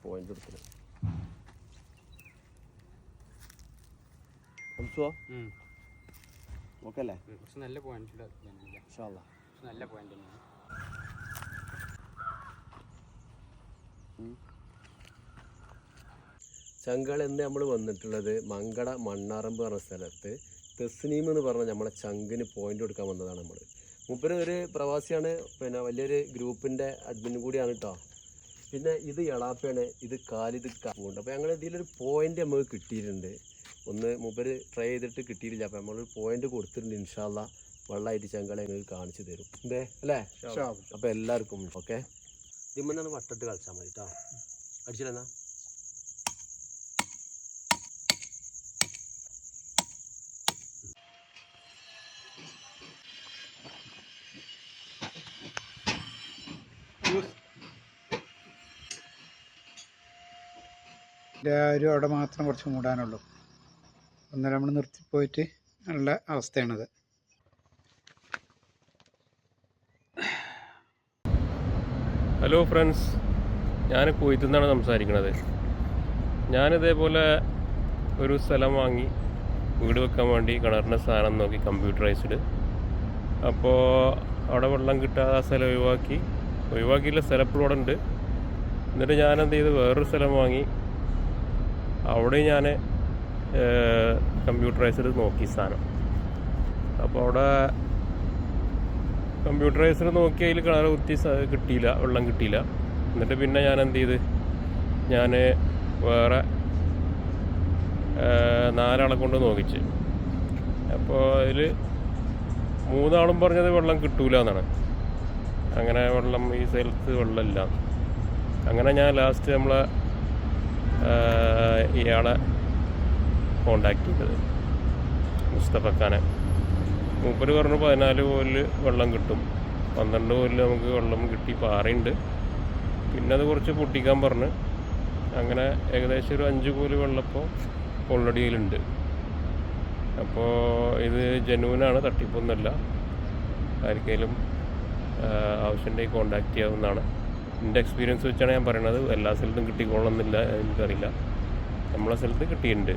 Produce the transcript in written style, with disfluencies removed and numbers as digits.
Point എടുക്കുന്നത്. Okay അല്ലേ? നല്ല പോയിന്റ് നല്ല പോയിന്റ് ചങ്കൾ എന്ന് നമ്മൾ വന്നിട്ടുള്ളത് മങ്കട മണ്ണാറമ്പ് പറഞ്ഞ സ്ഥലത്ത് തസ്നീം എന്ന് പറഞ്ഞ നമ്മളെ ചങ്കിന് പോയിന്റ് കൊടുക്കാൻ വന്നതാണ്. മൂപ്പര് ഒരു പ്രവാസിയാണ്, പിന്നെ വലിയൊരു ഗ്രൂപ്പിൻ്റെ അഡ്മിനും കൂടിയാണ് കേട്ടോ. പിന്നെ ഇത് എളാപ്പയാണ്, ഇത് കാലിത് കാവുണ്ട്. അപ്പോൾ ഞങ്ങൾ ഇതിലൊരു പോയിന്റ് നമുക്ക് കിട്ടിയിട്ടുണ്ട്. ഒന്ന് മൂപ്പര് ട്രൈ ചെയ്തിട്ട് കിട്ടിയിട്ടില്ല. അപ്പോൾ നമ്മളൊരു പോയിന്റ് കൊടുത്തിട്ടുണ്ട്. ഇൻഷാ അല്ലാഹ് വെള്ളമായിട്ട് ചങ്കളെ ഞങ്ങൾക്ക് കാണിച്ചു തരും എന്തേ അല്ലേ? അപ്പോൾ എല്ലാവർക്കും ഓക്കെ. ഇതിമ്മന്നാണ് വട്ടിട്ട് കളിച്ചാൽ മതി കേട്ടോ. അടിച്ചില്ലെന്നാ എല്ലാവരും അവിടെ മാത്രം കുറച്ച് മൂടാനുള്ളൂ. അന്നേരം നമ്മൾ നിർത്തിപ്പോയിട്ട് നല്ല അവസ്ഥയാണത്. ഹലോ ഫ്രണ്ട്സ്, ഞാൻ കുവൈത്തിൽ നിന്നാണ് സംസാരിക്കുന്നത്. ഞാനിതേപോലെ ഒരു സ്ഥലം വാങ്ങി വീട് വെക്കാൻ വേണ്ടി കിണറിൻ്റെ സാധനം നോക്കി കമ്പ്യൂട്ടറൈസ്ഡ്. അപ്പോൾ അവിടെ വെള്ളം കിട്ടാതെ ആ സ്ഥലം ഒഴിവാക്കിയില്ല, സ്ഥലം ഇപ്പോഴും അവിടെ ഉണ്ട്. എന്നിട്ട് ഞാനെന്ത് ചെയ്ത് വേറൊരു സ്ഥലം വാങ്ങി അവിടെ ഞാൻ കമ്പ്യൂട്ടറൈസ്ഡ് നോക്കി സാധനം. അപ്പോൾ അവിടെ കമ്പ്യൂട്ടറൈസ്ഡ് നോക്കി അതിൽ കിണർ കുത്തി കിട്ടിയില്ല, വെള്ളം കിട്ടിയില്ല. എന്നിട്ട് പിന്നെ ഞാൻ എന്ത് ചെയ്ത് വേറെ 4 ആളെ കൊണ്ട് നോക്കിച്ച്. അപ്പോൾ അതിൽ 3 ആളും പറഞ്ഞത് വെള്ളം കിട്ടൂല എന്നാണ്. അങ്ങനെ വെള്ളം ഈ സ്ഥലത്ത് വെള്ളമില്ല. അങ്ങനെ ഞാൻ ലാസ്റ്റ് നമ്മളെ ഇയാളെ കോണ്ടാക്ട് ചെയ്തത്, മുസ്തഫക്കാനെ. മൂപ്പര് പറഞ്ഞു 14 കോലിൽ വെള്ളം കിട്ടും, 12 കോലിൽ നമുക്ക് വെള്ളം കിട്ടി പാറയുണ്ട്. പിന്നെ അത് കുറച്ച് പൊട്ടിക്കാൻ പറഞ്ഞ് അങ്ങനെ ഏകദേശം ഒരു 5 കോല് വെള്ളപ്പോൾ ഓൾറെഡി അതിലുണ്ട്. അപ്പോൾ ഇത് ജനുവിനാണ്, തട്ടിപ്പൊന്നുമല്ല. ആർക്കെങ്കിലും ആവശ്യമുണ്ടെങ്കിൽ കോണ്ടാക്ട് ചെയ്യാവുന്നതാണ്. എൻ്റെ എക്സ്പീരിയൻസ് വെച്ചാണ് ഞാൻ പറയണത്. എല്ലാ സ്ഥലത്തും കിട്ടിക്കൊള്ളണമെന്നില്ല, എനിക്കറിയില്ല. നമ്മളെ സ്ഥലത്ത് കിട്ടിയിട്ടുണ്ട്.